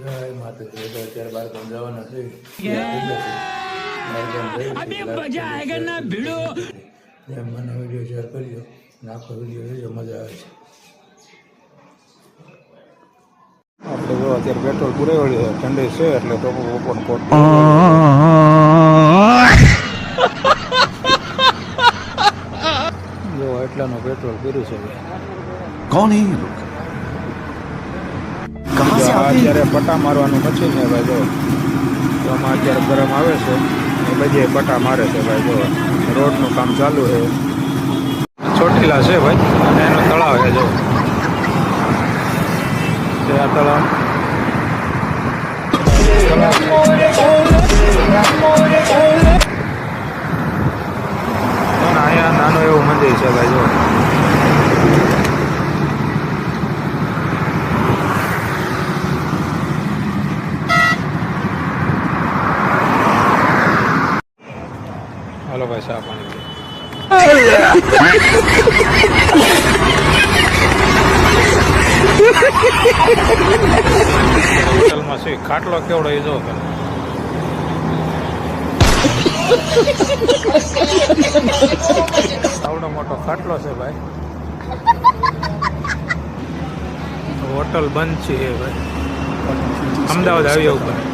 જય માતાજી અત્યારે બારગામ જવાના છે મને વિડીયો શેર કરજો આખો વિડીયો જોજો મજા આવે છે આપણે જો અત્યારે પેટ્રોલ પૂરેવડી છે ઠંડી છે એટલે તો ઓપન કોટ જો એટલાનું પેટ્રોલ પૂરું છે કોણ હે ये लोग कहां से आते हैं અત્યારે પટ્ટા મારવાનું મશીન છે ભાઈ જો આમાં અત્યારે ગરમ આવે છે એ બધી પટ્ટા મારે છે ભાઈ જો રોડનું કામ ચાલુ છે ચોટીલા છે ભાઈ અને એનો તળાવ છે જો આ તળાવ અહીંયા નાનું એવું મંદિર છે ભાઈ જો હાલો ભાઈ ચા પાણી હોટલમાં છે ખાટલો કેવડો એ જો આવડો મોટો ખાટલો છે ભાઈ હોટલ બંધ છે ભાઈ અમદાવાદ આવ્યા ઉપર